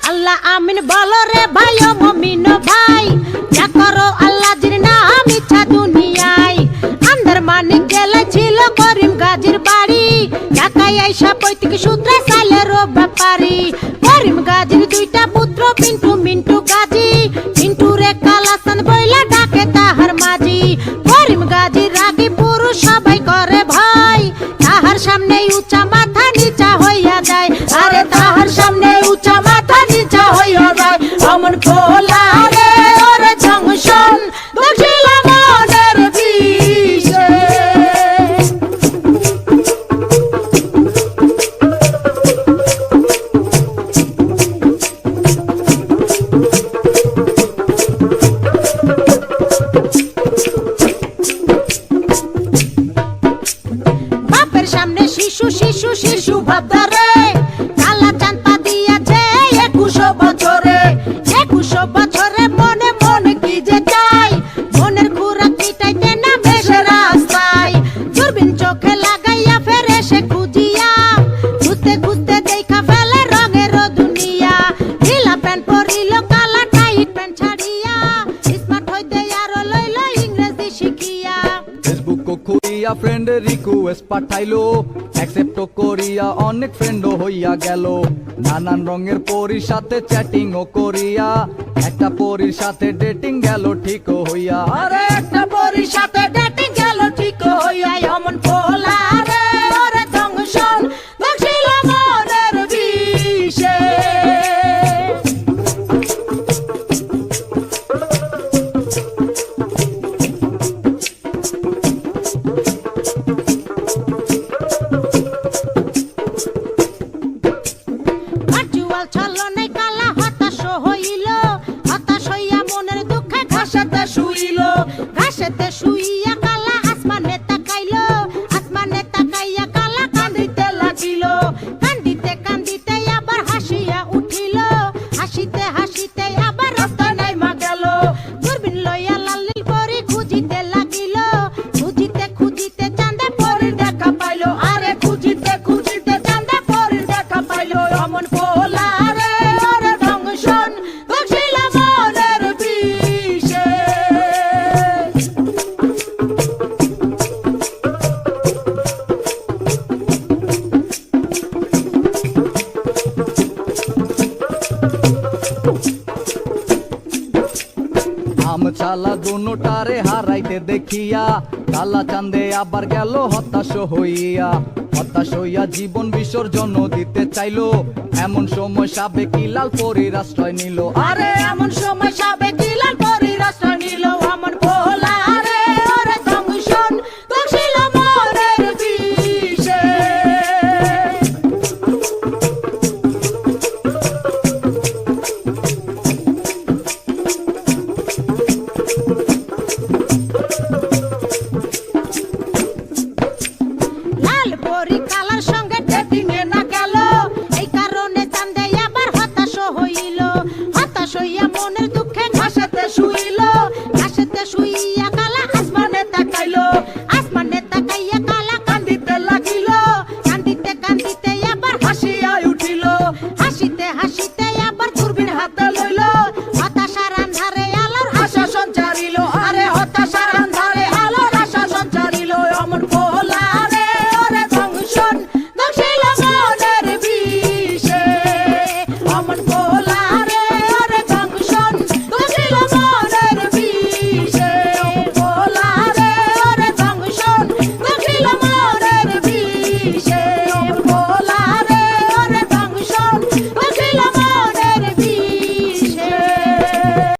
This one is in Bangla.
আল্লাহ আমিন বলো রে ভাই ও মুমিন ভাই, যা করো আল্লাহ জির নাম ইচ্ছা দুনিয়ায়। আন্দার মানিক জেলায় ছিল করিম গাজীর বাড়ি, ঢাকায় আইসা পৈতৃক সূত্রে সাইলের ব্যাপারী। করিম গাজীর দুইটা পুত্র পিন্টু মিন্টু গাজী, পিন্টু রে কালাসান বইলা ডাকে তাহার মাঝি। করিম গাজীর রাগী পুরুষ সবাই করে ভয়, তাহার সামনে উঁচা মাথা নিচা হইয়া যায়। আরে তাহার সামনে উঁচা মাথা নিচা হইয়া যায়। অমন খোলা রে ওর জংশন দক্ষিণ মনের বিষে। বাপের সামনে শিশু শিশু শিশু ভাবদারে, কালা চাঁদ পা দিয়াছে 21 বছরে। 21 বছরে মনে মনে কি যে চাই, মনের খুরাক মিটাইতে না বেশে রাস্তায়। দূরবীন চোখে লাগাইয়া ফেরে সে খুঁজিয়া, খুঁজতে খুঁজতে দেখা ফেলে রঙের দুনিয়া। ঢিলা প্যান্ট পরিল কালা টাইট প্যান্ট ছাড়িয়া, স্মার্ট হইতে আরো লইল ইংরেজি শিখিয়া। ফেসবুক খুলিয়া ফ্রেন্ড রিকোয়েস্ট পাঠাইলো, অ্যাকসেপ্ট করিয়া অনেক ফ্রেন্ড হইয়া গেল। নানান রঙের পরীর সাথে চ্যাটিং ও করিয়া, একটা পরীর সাথে ডেটিং গেল ঠিক হইয়া। আরে একটা পরীর সাথে ডেটিং গেল ঠিক হইয়া। অমন পোলা রে ওর জংশন দক্ষিণ মনের বিষে। ভার্চুয়াল ছলনায় কালা হতাশ হইল, হতাশ হইয়া মনের দুঃখে ঘাসেতে শুইল। ঘাসেতে শুইয়া কালা আসমানে তাকাইল, আসমানে তাকাইয়া কালা কান্দিতে লাগিল। কান্দিতে কান্দিতে আবার হাসিয়া উঠিল, হাসিতে হাসিতে আবার রাস্তায় নাইমা গেল। দূরবীন লইয়া লাল নীল পরী খুঁজিতে লাগিল, খুঁজিতে খুঁজিতে চাঁদে পরীর দেখা পাইল। আরে খুঁজিতে খুঁজিতে চাঁদে পরীর দেখা পাইল। অমন পোলা রে ওর জংশন দক্ষিণ মনের বিষে। আমছালা দুটারে হারাইতে দেখিয়া, কালা চাঁদে আবার গেল হতাশ হইয়া। হতাশ হইয়া জীবন বিসর্জন দিতে চাইলো, এমন সময় সাবেকি লাল পরীর আশ্রয় নিল। আরে এমন সময় সাবেকি লাল পরীর আশ্রয় নিল। অমন পোলা রে ওর জংশন দক্ষিণ মনের বিষে। লাল পরী কালার সঙ্গে ডেটিং এ না গেল, এই কারণে চাঁদে আবার হতাশ হইল। হতাশ হইয়া মনের দুঃখে ঘাসেতে শুইল, ঘাসেতে শুইয়া কালা আসমানে তাকাইল। আসমানে তাকাইয়া কালা কান্দিতে লাগিল, কান্দিতে কান্দিতে আবার হাসিয়া উঠিল। হাসিতে হাসিতে আবার দূরবীন হাতে লইল, হতাশার আন্ধারে আলোর আশা সঞ্চারিল। আরে হতাশার আন্ধারে আলোর আশা সঞ্চারিল। অমন পোলা রে ওর জংশন দক্ষিণ মনের বিষে। অমন পোলা